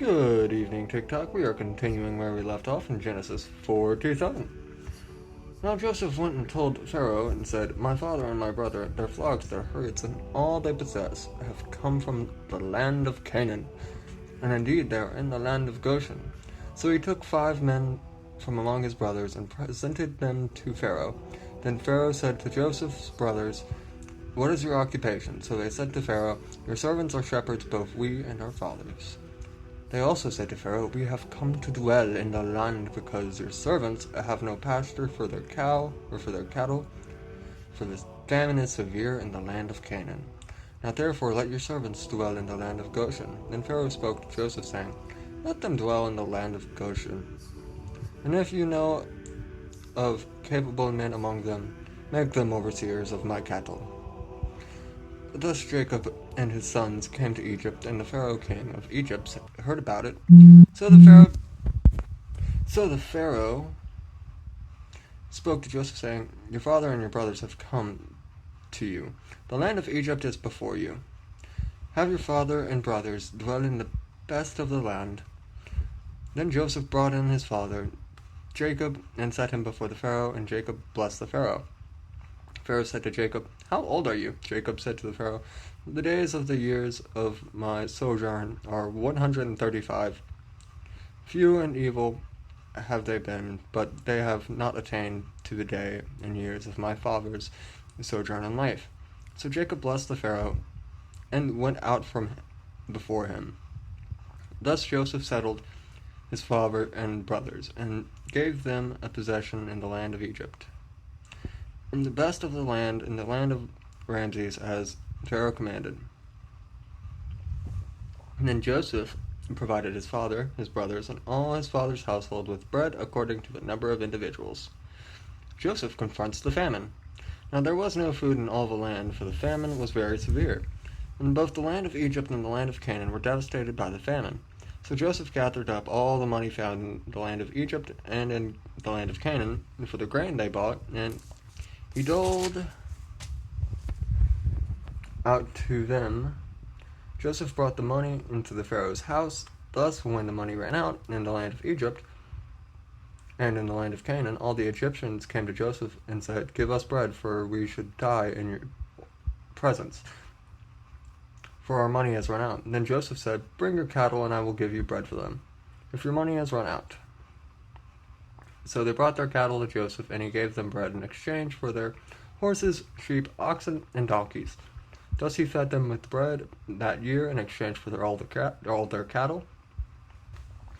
Good evening, TikTok. We are continuing where we left off in Genesis 47. Now Joseph went and told Pharaoh and said, "My father and my brother, their flocks, their herds, and all they possess have come from the land of Canaan, and indeed they are in the land of Goshen." So he took 5 men from among his brothers and presented them to Pharaoh. Then Pharaoh said to Joseph's brothers, "What is your occupation?" So they said to Pharaoh, "Your servants are shepherds, both we and our fathers." They also said to Pharaoh, "We have come to dwell in the land because your servants have no pasture for their cow or for their cattle, for the famine is severe in the land of Canaan. Now therefore let your servants dwell in the land of Goshen." Then Pharaoh spoke to Joseph, saying, "Let them dwell in the land of Goshen. And if you know of capable men among them, make them overseers of my cattle." Thus Jacob and his sons came to Egypt, and the Pharaoh king of Egypt heard about it. So the Pharaoh spoke to Joseph, saying, "Your father and your brothers have come to you. The land of Egypt is before you. Have your father and brothers dwell in the best of the land." Then Joseph brought in his father Jacob and set him before the Pharaoh, and Jacob blessed the Pharaoh. Pharaoh said to Jacob, "How old are you?" Jacob said to the Pharaoh, "The days of the years of my sojourn are 135. Few and evil have they been, but they have not attained to the day and years of my father's sojourn in life." So Jacob blessed the Pharaoh and went out from before him. Thus Joseph settled his father and brothers, and gave them a possession in the land of Egypt, in the best of the land, in the land of Ramses, as Pharaoh commanded. And then Joseph provided his father, his brothers, and all his father's household with bread according to the number of individuals. Joseph confronts the famine. Now there was no food in all the land, for the famine was very severe, and both the land of Egypt and the land of Canaan were devastated by the famine. So Joseph gathered up all the money found in the land of Egypt and in the land of Canaan, and for the grain they bought, and he doled out to them. Joseph brought the money into the Pharaoh's house. Thus, when the money ran out in the land of Egypt and in the land of Canaan, all the Egyptians came to Joseph and said, "Give us bread, for we should die in your presence, for our money has run out." And then Joseph said, "Bring your cattle, and I will give you bread for them, if your money has run out." So they brought their cattle to Joseph, and he gave them bread in exchange for their horses, sheep, oxen, and donkeys. Thus he fed them with bread that year in exchange for all their cattle.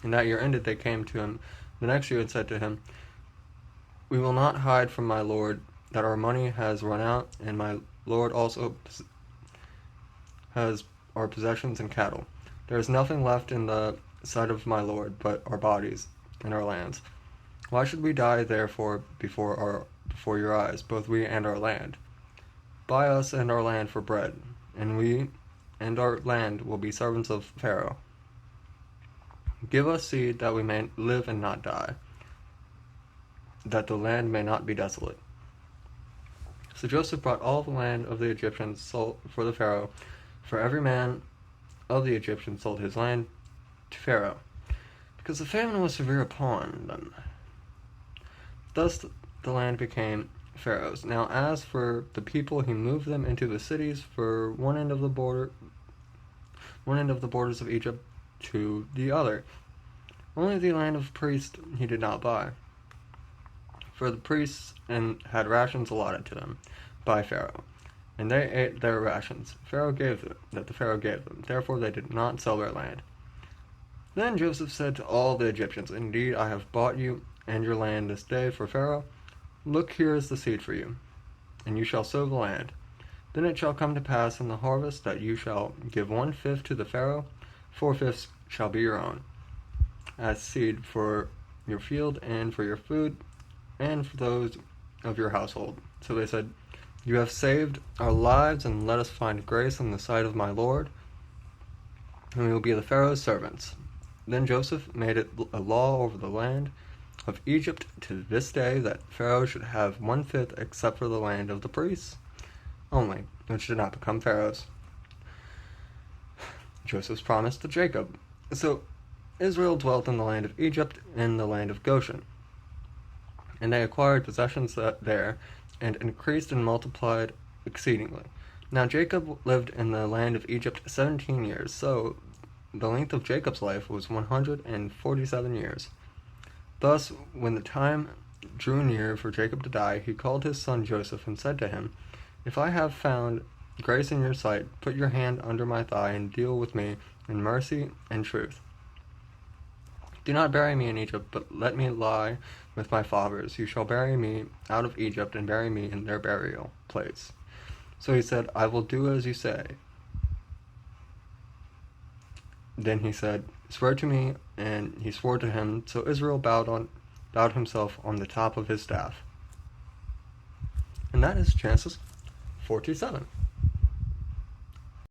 And that year ended, they came to him the next year and said to him, "We will not hide from my lord that our money has run out, and my lord also has our possessions and cattle. There is nothing left in the sight of my lord but our bodies and our lands. Why should we die therefore before your eyes, both we and our land? Buy us and our land for bread, and we and our land will be servants of Pharaoh. Give us seed that we may live and not die, that the land may not be desolate." So Joseph brought all the land of the Egyptians sold for the Pharaoh, for every man of the Egyptians sold his land to Pharaoh, because the famine was severe upon them. Thus the land became Pharaoh's. Now as for the people, he moved them into the cities for one end of the borders of Egypt to the other. Only the land of priests he did not buy, for the priests had rations allotted to them by Pharaoh, and they ate their rations the Pharaoh gave them. Therefore they did not sell their land. Then Joseph said to all the Egyptians, "Indeed, I have bought you and your land this day for Pharaoh. Look, here is the seed for you, and you shall sow the land. Then it shall come to pass in the harvest that you shall give 1/5 to the Pharaoh, 4/5 shall be your own, as seed for your field and for your food, and for those of your household." So they said, "You have saved our lives, and let us find grace in the sight of my lord, and we will be the Pharaoh's servants." Then Joseph made it a law over the land of Egypt to this day that Pharaoh should have 1/5 except for the land of the priests only, which did not become Pharaoh's. Joseph's promise to Jacob. So Israel dwelt in the land of Egypt and the land of Goshen, and they acquired possessions there, and increased and multiplied exceedingly. Now Jacob lived in the land of Egypt 17 years, so the length of Jacob's life was 147 years. Thus, when the time drew near for Jacob to die, he called his son Joseph and said to him, "If I have found grace in your sight, put your hand under my thigh and deal with me in mercy and truth. Do not bury me in Egypt, but let me lie with my fathers. You shall bury me out of Egypt and bury me in their burial place." So he said, "I will do as you say." Then he said, "Swear to me," and he swore to him. So Israel bowed himself on the top of his staff. And that is Genesis 47.